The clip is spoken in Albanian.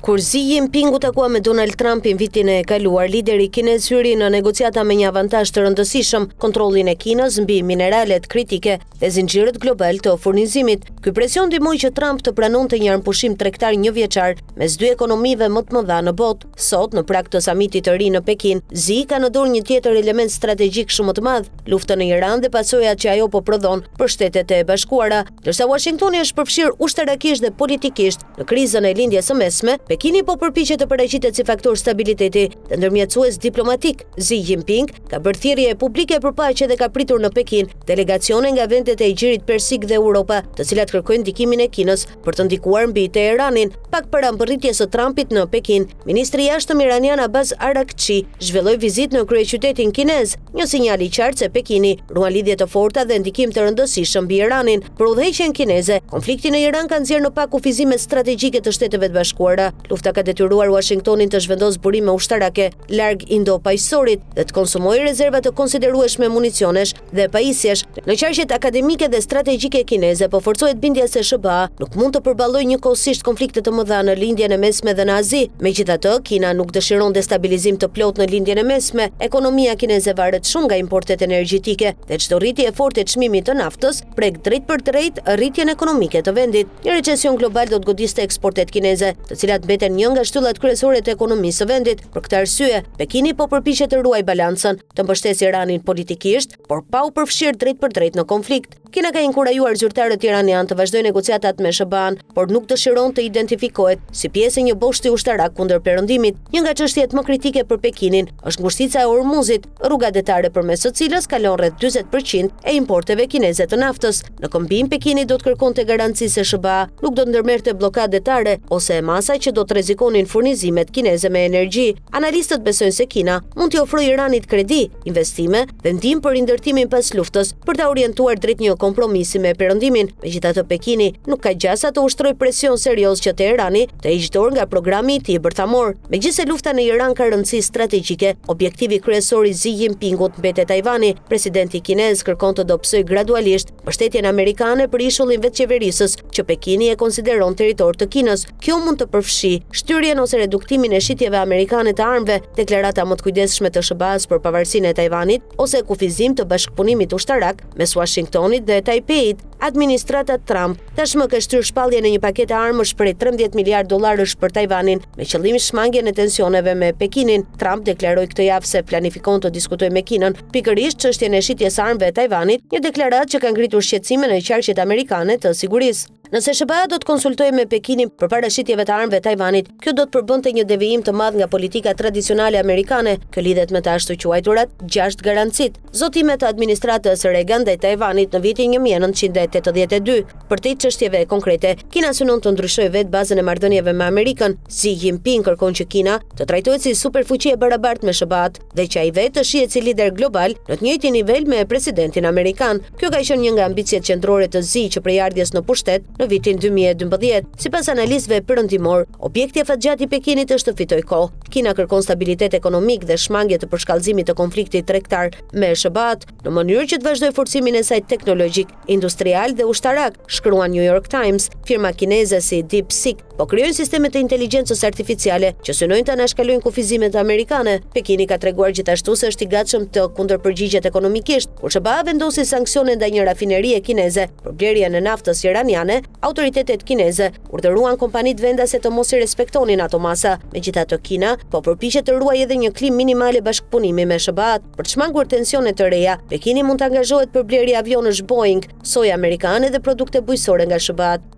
Kur Xi Jinping u takua me Donald Trumpin vitin e kaluar, lideri kinez hyri në negociata me një avantazh të rëndësishëm, kontrollin e Kinës mbi mineralet kritike dhe zinxhirët global të furnizimit. Ky presion ndihmoi që Trump të pranonte një armpushim tregtar një vjeçar mes dy ekonomive më të mëdha në botë. Sot, në prag të samitit të ri në Pekin, Xi ka në dorë një tjetër element strategjik shumë të madh, luftën në Iran dhe pasojat që ajo po prodhon për Shtetet e Bashkuara. Ndërsa Washingtoni është përfshirë ushtarakisht dhe politikisht në krizën e lindjes së mesme, Pekini po përpiqet të paraqitet si faktor stabiliteti dhe ndërmjetësues diplomatik. Xi Jinping ka bërë thirrje publike për paqe dhe ka pritur në Pekin delegacione nga vendet e Igjirit Persik dhe Europa, të cilat kërkojnë ndikimin e Kinës për të ndikuar mbi Teheranin. Pak para mbërritjes së Trumpit në Pekin, ministri i jashtëm iranian Abbas Araghchi zhvilloi vizitë në kryeqytetin kinez, një sinjal i qartë se Pekini ruan lidhje të forta dhe ndikim të rëndësishëm mbi Iranin. Për udhëheqjen kineze, konflikti në Iran ka nxjerrë në pak kufizime strategjike të Shteteve të Bashkuara. Lufta ka detyruar Washingtonin të zhvendosë burime ushtarake larg Indo-Paqësorit dhe të konsumojë rezerva të konsiderueshme municionesh dhe pajisjesh. Në qarqet akademike dhe strategjike kineze po forcohet bindja se SBA nuk mund të përballojë njëkohësisht konflikte të mëdha në lindjen e mesme dhe në Azi. Megjithatë, Kina nuk dëshiron destabilizim të plotë në lindjen e mesme. Ekonomia kineze varet shumë nga importet energjetike dhe çdo rritje e fortë e çmimit të naftës prek drejt për drejt rritjen ekonomike të vendit. Një recesion global do të godiste eksportet kineze, të cilat mbeten një nga shtyllat kryesore të ekonomisë së vendit. Për këtë arsye, Pekini po përpiqet të ruajë balancën, të mbështesë Iranin politikisht, por pa u përfshirë drejt për drejt në konflikt. Kina ka inkurajuar zyrtarët iranian të vazhdojnë negociatat me SBA-n, por nuk dëshiron të identifikohet si pjesë e një boshti ushtarak kundër perëndimit. Një nga çështjet më kritike për Pekinin është ngushtica e Hormuzit, rruga detare përmes së cilës kalon rreth 40% e importeve kineze të naftës. Në kombim, Pekini do të kërkonte garanci se SBA nuk do të ndërmerrte bllokadë detare ose masa që do të rrezikonin furnizimet kineze me energji. Analistët besojnë se Kina mund t'i ofrojë Iranit kredi, investime dhe ndihmë për rindërtimin pas luftës për ta orientuar drejt një kompromisi me perëndimin. Megjithatë, Pekini nuk ka gjasa të ushtrojë presion serioz që Teherani të hiqë dorë nga programi i tij bërthamor. Megjithëse lufta në Iran ka rëndësi strategjike, objektivi kryesor i Xi Jinpingut mbetet Tajvani. Presidenti kinez kërkon të dobësojë gradualisht mbështetjen amerikane për ishullin vetqeverisës që Pekini e konsideron territor të Kinës. Kjo mund të përfshijë shtyrjen ose reduktimin e shitjeve amerikane të armëve, deklarata më të kujdesshme të SBA-s për pavarësinë e Tajvanit ose kufizim të bashkëpunimit ushtarak mes Washingtonit dhe Taipeit. Administrata Trump tashmë ka shtyrë shpalljen e një pakete armësh prej 13 miliard dollarësh për Tajvanin me qëllim shmangjen e tensioneve me Pekinin. Trump deklaroi këtë javë se planifikon të diskutojë me Kinën pikërisht çështjen e shitjes së armëve të Tajvanit, një deklaratë që ka ngritur shqetësime në qarqet amerikane të sigurisë. Nëse SBA do të konsultojë me Pekinin përpara shitjeve të armëve të Tajvanit, kjo do të përbënte një devijim të madh nga politika tradicionale amerikane. Kjo lidhet me të ashtu quajturat 6 garancit, zotimet të administratës Reagan ndaj Tajvanit në vitin 1982. Për të çështjeve konkrete, Kina synon të ndryshojë vetë bazën e marrëdhënieve me Amerikën. Xi Jinping kërkon që Kina të trajtohet si superfuqi e barabartë me SBA-t dhe që ai vetë të shihet si lider global në të njëjtin nivel me presidentin amerikan. Kjo ka qenë një nga ambiciet qendrore të Xi që prej ardhjes në pushtet në vitin 2012. Sipas analistëve perëndimor, objekti afatgjatë i Pekinit është të fitojë kohë. Kina kërkon stabilitet ekonomik dhe shmangje të përshkallëzimit të konfliktit tregtar me SBA-t në mënyrë që të vazhdojë forcimin e saj teknologjik, industrial dhe ushtarak, shkruan New York Times. Firma kineze si DeepSeek po krijojnë sisteme të inteligjencës artificiale që synojnë të anashkalojnë kufizimet amerikane. Pekini ka treguar gjithashtu se është i gatshëm të kundërpërgjigjet ekonomikisht. Kur SBA vendosi sanksione ndaj një rafinerie kineze për blerjen e naftës iraniane, autoritetet kineze urdhëruan kompanitë vendase të mos i respektonin ato masa. Megjithatë, Kina po përpiqet të ruajë edhe një klim minimale bashkëpunimi me SBA-t. Për të shmangur tensione të reja, Pekini mund të angazhohet për blerje avionësh Boeing, soja amerikane dhe produkte bujësore nga SBA-t.